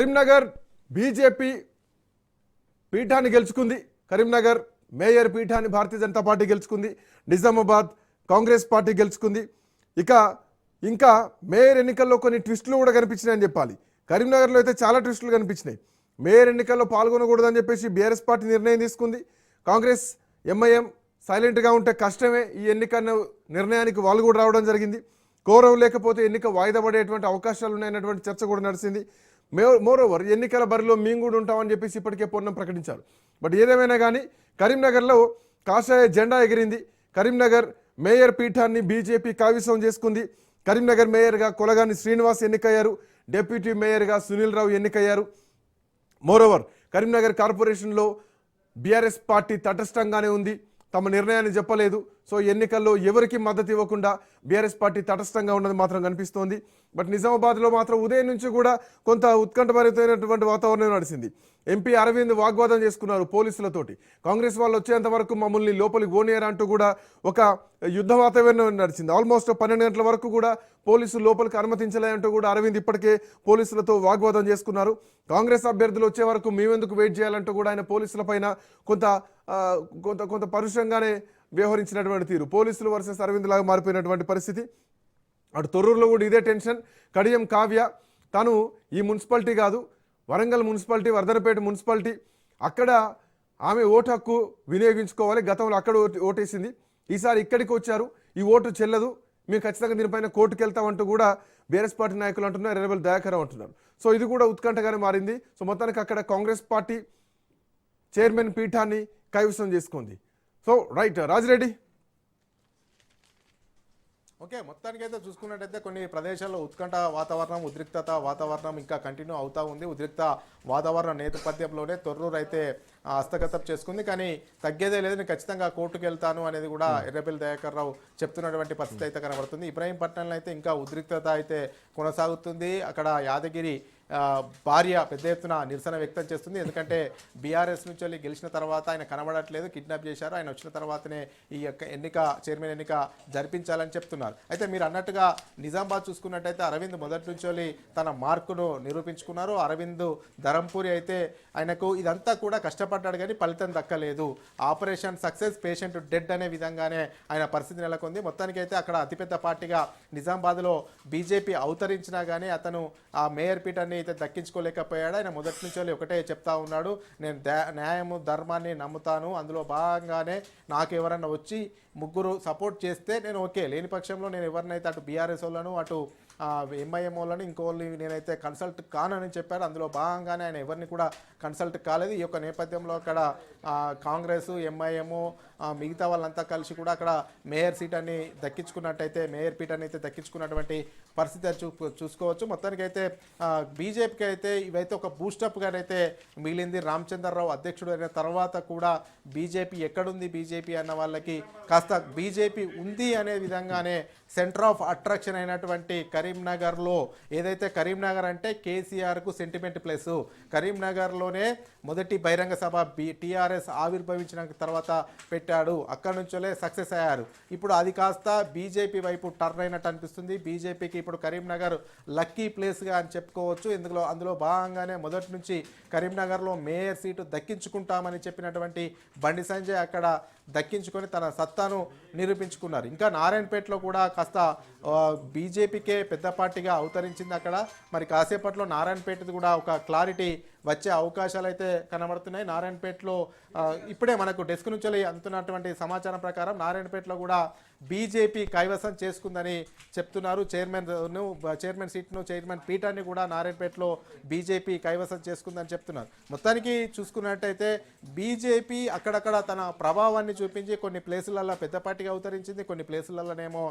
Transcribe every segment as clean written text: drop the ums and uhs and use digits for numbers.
Karimnagar BJP పీఠాన్ని గెలుచుకుంది. Karimnagar mayor పీఠాన్ని భారతీయ జనతా పార్టీ గెలుచుకుంది. నిజామాబాద్ కాంగ్రెస్ పార్టీ గెలుచుకుంది. ఇంకా మేయర్ ఎన్నికల్లో కొన్ని ట్విస్టులు కూడా కనిపించినాయని చెప్పాలి. కరీంనగర్లో అయితే చాలా ట్విస్టులు కనిపించినాయి. మేయర్ ఎన్నికల్లో పాల్గొనకూడదని చెప్పేసి బీఆర్ఎస్ పార్టీ నిర్ణయం తీసుకుంది. కాంగ్రెస్ ఎంఐఎం సైలెంట్గా ఉంటే కష్టమే, ఈ ఎన్నిక నిర్ణయానికి వాళ్ళు కూడా రావడం జరిగింది. కోరం లేకపోతే ఎన్నిక వాయిదా పడేటువంటి అవకాశాలు ఉన్నాయన్నటువంటి చర్చ కూడా నడిచింది. మోరోవర్ ఎన్నికల బరిలో మేము కూడా ఉంటామని చెప్పేసి ఇప్పటికే పొన్నం ప్రకటించారు. బట్ ఏదేమైనా కానీ కరీంనగర్లో కాషాయ జెండా ఎగిరింది. కరీంనగర్ మేయర్ పీఠాన్ని బీజేపీ కైవసం చేసుకుంది. కరీంనగర్ మేయర్గా కొలగాని శ్రీనివాస్ ఎన్నికయ్యారు. డిప్యూటీ మేయర్గా సునీల్ రావు ఎన్నికయ్యారు. మోరోవర్ కరీంనగర్ కార్పొరేషన్లో బీఆర్ఎస్ పార్టీ తటస్థంగానే ఉంది, తమ నిర్ణయాన్ని చెప్పలేదు. సో ఎన్నికల్లో ఎవరికి మద్దతు ఇవ్వకుండా బీఆర్ఎస్ పార్టీ తటస్థంగా ఉన్నది మాత్రం కనిపిస్తోంది. బట్ నిజామాబాద్లో మాత్రం ఉదయం నుంచి కూడా కొంత ఉత్కంఠభరితమైనటువంటి వాతావరణం నడిచింది. ఎంపీ అరవింద్ వాగ్వాదం చేసుకున్నారు పోలీసులతోటి. కాంగ్రెస్ వాళ్ళు వచ్చేంత వరకు మమ్మల్ని లోపలికి గోనియర్ అంటూ కూడా ఒక యుద్ధ వాతావరణం నడిచింది. ఆల్మోస్ట్ 12 గంటల వరకు కూడా పోలీసులు లోపలికి అనుమతించలే అంటూ కూడా అరవింద్ ఇప్పటికే పోలీసులతో వాగ్వాదం చేసుకున్నారు. కాంగ్రెస్ అభ్యర్థులు వచ్చే వరకు మేమెందుకు వెయిట్ చేయాలంటూ కూడా ఆయన పోలీసుల పైన కొంత పరుషంగానే వ్యవహరించినటువంటి తీరు. పోలీసులు వర్సెస్ అరవింద్ లాగా మారిపోయినటువంటి పరిస్థితి. అటు తొర్రూరులో కూడా ఇదే టెన్షన్. కడియం కావ్య తను ఈ మున్సిపాలిటీ కాదు, వరంగల్ మున్సిపాలిటీ, వర్ధనపేట మున్సిపాలిటీ, అక్కడ ఆమె ఓటు హక్కు వినియోగించుకోవాలి. గతంలో అక్కడ ఓటేసింది, ఈసారి ఇక్కడికి వచ్చారు, ఈ ఓటు చెల్లదు, మేము ఖచ్చితంగా దీనిపైన కోర్టుకు వెళ్తామంటూ కూడా బీఆర్ఎస్ పార్టీ నాయకులు అంటున్నారు, ఎర్రబెల్లి దయాకర్ అంటున్నారు. సో ఇది కూడా ఉత్కంఠగానే మారింది. సో మొత్తానికి అక్కడ కాంగ్రెస్ పార్టీ చైర్మన్ పీఠాన్ని కైవసం చేసుకుంది. So right Rajireddy. ఓకే, మొత్తానికి అయితే చూసుకున్నట్టయితే కొన్ని ప్రదేశాల్లో ఉత్కంఠ వాతావరణం, ఉద్రిక్తత వాతావరణం ఇంకా కంటిన్యూ అవుతూ ఉంది. ఉద్రిక్త వాతావరణం నేపథ్యంలోనే తొర్రూరు అయితే హస్తగతం చేసుకుంది. కానీ తగ్గేదే లేదు, నేను ఖచ్చితంగా కోర్టుకు వెళ్తాను అనేది కూడా ఎర్రబెల్లి దయాకర్ రావు చెప్తున్నటువంటి పరిస్థితి అయితే కనబడుతుంది. ఇబ్రాహీంపట్నంలో అయితే ఇంకా ఉద్రిక్తత అయితే కొనసాగుతుంది. అక్కడ యాదగిరి భార్య పెద్ద ఎత్తున నిరసన వ్యక్తం చేస్తుంది. ఎందుకంటే బీఆర్ఎస్ నుంచి వెళ్ళి గెలిచిన తర్వాత ఆయన కనబడట్లేదు, కిడ్నాప్ చేశారు, ఆయన వచ్చిన తర్వాతనే ఈ యొక్క చైర్మన్ ఎన్నిక జరిపించాలని చెప్తున్నారు. అయితే మీరు అన్నట్టుగా నిజామాబాద్ చూసుకున్నట్టయితే అరవింద్ మొదటి నుంచి వెళ్ళి తన మార్కును నిరూపించుకున్నారు. అరవింద్ ధరంపూరి అయితే ఆయనకు ఇదంతా కూడా కష్టపడ్డాడు కానీ ఫలితం దక్కలేదు. ఆపరేషన్ సక్సెస్, పేషెంట్ డెడ్ అనే విధంగానే ఆయన పరిస్థితి నెలకొంది. మొత్తానికి అయితే అక్కడ అతిపెద్ద పార్టీగా నిజామాబాద్లో బీజేపీ అవతరించినా కానీ అతను ఆ మేయర్ పీఠాన్ని అయితే దక్కించుకోలేకపోయాడు. ఆయన మొదటి నుంచి ఒకటే చెప్తా ఉన్నాడు, నేను న్యాయము ధర్మాన్ని నమ్ముతాను, అందులో భాగంగానే నాకు ఎవరన్నా వచ్చి ముగ్గురు సపోర్ట్ చేస్తే నేను ఓకే, లేని పక్షంలో నేను ఎవరినైతే అటు బీఆర్ఎస్ వాళ్ళను అటు ఎంఐఎం వాళ్ళని ఇంకోళ్ళని నేనైతే కన్సల్ట్ కానని చెప్పారు. అందులో భాగంగానే ఆయన ఎవరిని కూడా కన్సల్ట్ కాలేదు. ఈ యొక్క నేపథ్యంలో అక్కడ కాంగ్రెస్, ఎంఐఎం, మిగతా వాళ్ళంతా కలిసి కూడా అక్కడ మేయర్ సీటాన్ని దక్కించుకున్నట్టయితే, మేయర్ పీఠాన్ని అయితే దక్కించుకున్నటువంటి పరిస్థితి చూసుకోవచ్చు. మొత్తానికి అయితే బీజేపీకి అయితే ఇవైతే ఒక బూస్టప్గానైతే మిగిలింది. రామచంద్రరావు అధ్యక్షుడు అయిన తర్వాత కూడా బీజేపీ ఎక్కడుంది బీజేపీ అన్న వాళ్ళకి కాస్త బీజేపీ ఉంది అనే విధంగానే సెంటర్ ఆఫ్ అట్రాక్షన్ అయినటువంటి కరీంనగర్లో, ఏదైతే కరీంనగర్ అంటే కేసీఆర్కు సెంటిమెంట్ ప్లేస్, కరీంనగర్లోనే మొదటి బహిరంగ సభ టీఆర్ఎస్ ఆవిర్భవించిన తర్వాత పెట్టాడు, అక్కడి నుంచే సక్సెస్ అయ్యారు. ఇప్పుడు అది కాస్త బీజేపీ వైపు టర్న్ అయినట్టు అనిపిస్తుంది. బీజేపీకి ఇప్పుడు కరీంనగర్ లక్కీ ప్లేస్గా అని చెప్పుకోవచ్చు. అందులో భాగంగానే మొదటి నుంచి కరీంనగర్లో మేయర్ సీటు దక్కించుకుంటామని చెప్పినటువంటి బండి సంజయ్ అక్కడ దక్కించుకొని తన సత్తాను నిరూపించుకున్నారు. ఇంకా నారాయణపేటలో కూడా కాస్త బీజేపీకే పెద్ద పార్టీగా అవతరించింది అక్కడ. మరి కాసేపట్లో నారాయణపేటది కూడా ఒక క్లారిటీ వచ్చే అవకాశాలు అయితే కనబడుతున్నాయి. నారాయణపేటలో ఇప్పుడే మనకు డెస్క్ నుంచి అందుతున్నటువంటి సమాచారం ప్రకారం నారాయణపేటలో కూడా బీజేపీ కైవసం చేసుకుందని చెప్తున్నారు. చైర్మన్ సీట్ను, చైర్మన్ పీఠాన్ని కూడా నారాయణపేటలో బీజేపీ కైవసం చేసుకుందని చెప్తున్నారు. మొత్తానికి చూసుకున్నట్టయితే బీజేపీ అక్కడక్కడ తన ప్రభావాన్ని చూపించి కొన్ని ప్లేసులలో పెద్ద పార్టీగా అవతరించింది, కొన్ని ప్లేసులలోనేమో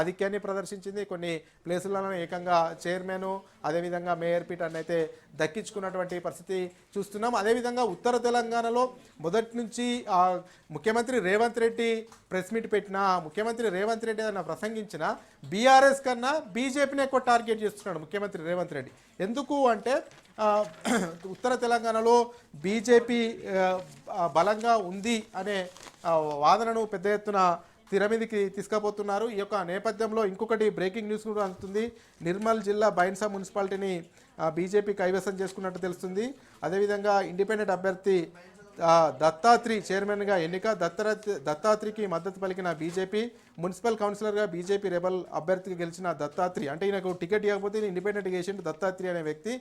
ఆధిక్యాన్ని ప్రదర్శించింది, కొన్ని ప్లేసులలో ఏకంగా చైర్మన్ అదేవిధంగా మేయర్ పీఠాన్ని అయితే దక్కించుకున్నటువంటి పరిస్థితి చూస్తున్నాం. అదేవిధంగా ఉత్తర తెలంగాణలో మొదటి నుంచి ముఖ్యమంత్రి రేవంత్ రెడ్డి ప్రెస్ మీట్ పెట్టినా, ముఖ్యమంత్రి రేవంత్ రెడ్డి ఏదైనా ప్రసంగించినా బీఆర్ఎస్ కన్నా బీజేపీని ఎక్కువ టార్గెట్ చేస్తున్నాడు ముఖ్యమంత్రి రేవంత్ రెడ్డి. ఎందుకు అంటే ఉత్తర తెలంగాణలో బీజేపీ బలంగా ఉంది అనే వాదనను పెద్ద ఎత్తున తెర మీదకి తీసుకుపోతున్నారు. ఈ యొక్క నేపథ్యంలో ఇంకొకటి బ్రేకింగ్ న్యూస్ కూడా అందుతుంది. నిర్మల్ జిల్లా బైన్సా మున్సిపాలిటీని బీజేపీ కైవసం చేసుకున్నట్టు తెలుస్తుంది. అదేవిధంగా ఇండిపెండెంట్ అభ్యర్థి దత్తాత్రి చైర్మన్గా ఎన్నిక. దత్తాత్రికి మద్దతు పలికిన బీజేపీ. మున్సిపల్ కౌన్సిలర్గా బీజేపీ రెబల్ అభ్యర్థిగా గెలిచిన దత్తాత్రి, అంటే ఈయనకు టికెట్ ఇవ్వకపోతే ఇండిపెండెంట్గా వేసిండు దత్తాత్రి అనే వ్యక్తి.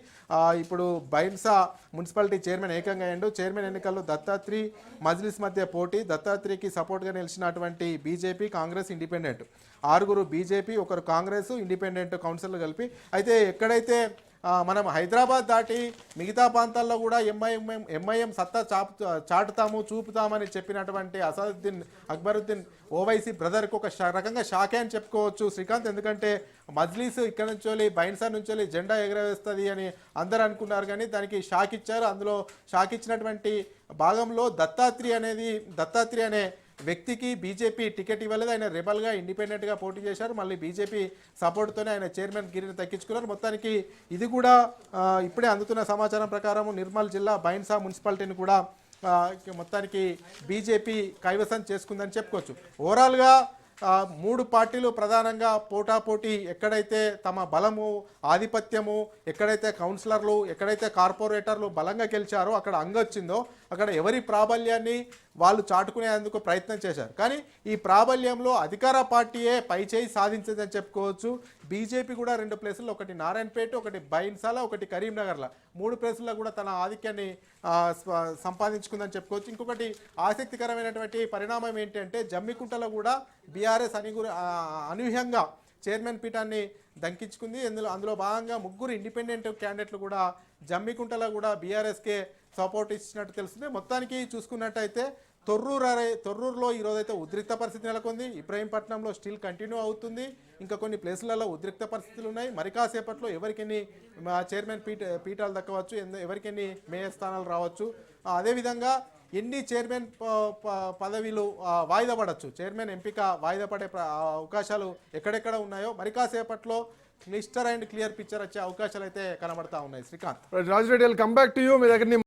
ఇప్పుడు బైన్సా మున్సిపాలిటీ చైర్మన్ ఏకంగా అయ్యిండు. చైర్మన్ ఎన్నికల్లో దత్తాత్రి మజ్లిస్ మధ్య పోటీ. దత్తాత్రికి సపోర్ట్గా నిలిచినటువంటి BJP, Congress, independent 6 BJP, 1 Congress, independent కౌన్సిలర్లు కలిపి. అయితే ఎక్కడైతే మనం హైదరాబాద్ దాటి మిగతా ప్రాంతాల్లో కూడా ఎంఐఎం సత్తా చాటుతాము చూపుతామని చెప్పినటువంటి అసదుద్దీన్ అక్బరుద్దీన్ ఓవైసీ బ్రదర్కి ఒక రకంగా షాకే అని చెప్పుకోవచ్చు శ్రీకాంత్. ఎందుకంటే మజ్లీస్ ఇక్కడ నుంచి బైన్సా నుంచి జెండా ఎగరవేస్తుంది అని అందరూ అనుకున్నారు, కానీ దానికి షాక్ ఇచ్చారు. అందులో షాక్ ఇచ్చినటువంటి భాగంలో దత్తాత్రి అనే వ్యక్తికి బీజేపీ టికెట్ ఇవ్వలేదు. ఆయన రెబల్గా ఇండిపెండెంట్గా పోటీ చేశారు. మళ్ళీ బీజేపీ సపోర్ట్తోనే ఆయన చైర్మన్ గిరిని దక్కించుకున్నారు. మొత్తానికి ఇది కూడా ఇప్పుడే అందుతున్న సమాచారం ప్రకారం నిర్మల్ జిల్లా బైన్సా మున్సిపాలిటీని కూడా మొత్తానికి బీజేపీ కైవసం చేసుకుందని చెప్పుకోవచ్చు. ఓవరాల్గా 3 పార్టీలు ప్రధానంగా పోటాపోటీ, ఎక్కడైతే తమ బలము, ఆధిపత్యము, ఎక్కడైతే కౌన్సిలర్లు, ఎక్కడైతే కార్పొరేటర్లు బలంగా గెలిచారో అక్కడ అంగొచ్చిందో అక్కడ ఎవరి ప్రాబల్యాన్ని వాళ్ళు చాటుకునేందుకు ప్రయత్నం చేశారు. కానీ ఈ ప్రాబల్యంలో అధికార పార్టీయే పైచేయి సాధించిందని చెప్పుకోవచ్చు. బీజేపీ కూడా 2 ప్లేసుల్లో, ఒకటి నారాయణపేట, ఒకటి బైన్సాల, ఒకటి కరీంనగర్ల 3 ప్లేసుల్లో కూడా తన ఆధిక్యాన్ని సంపాదించుకుందని చెప్పుకోవచ్చు. ఇంకొకటి ఆసక్తికరమైనటువంటి పరిణామం ఏంటంటే జమ్మికుంటలో కూడా బీఆర్ఎస్ అనూహ్యంగా చైర్మన్ పీఠాన్ని దక్కించుకుంది. అందులో భాగంగా 3 ఇండిపెండెంట్ క్యాండిడేట్లు కూడా జమ్మికుంటలో కూడా బీఆర్ఎస్కే సపోర్ట్ ఇచ్చినట్టు తెలుస్తుంది. మొత్తానికి చూసుకున్నట్టయితే తొర్రూరులో ఈరోజైతే ఉద్రిక్త పరిస్థితి నెలకొంది. ఇబ్రహీంపట్నంలో స్టిల్ కంటిన్యూ అవుతుంది. ఇంకా కొన్ని ప్లేసులలో ఉద్రిక్త పరిస్థితులు ఉన్నాయి. మరి కాసేపట్లో ఎవరికెన్ని చైర్మన్ పీఠాలు దక్కవచ్చు, ఎవరికెన్ని మేయర్ స్థానాలు రావచ్చు, అదేవిధంగా ఎన్ని చైర్మన్ పదవిలు వాయిదా పడవచ్చు, చైర్మన్ ఎంపిక వాయిదా పడే అవకాశాలు ఎక్కడెక్కడ ఉన్నాయో మరి కాసేపట్లో క్లిస్టర్ అండ్ క్లియర్ పిక్చర్ వచ్చే అవకాశాలు అయితే కనబడతా ఉన్నాయి Srikanth. Rajareddy, come back to you. మీ దగ్గర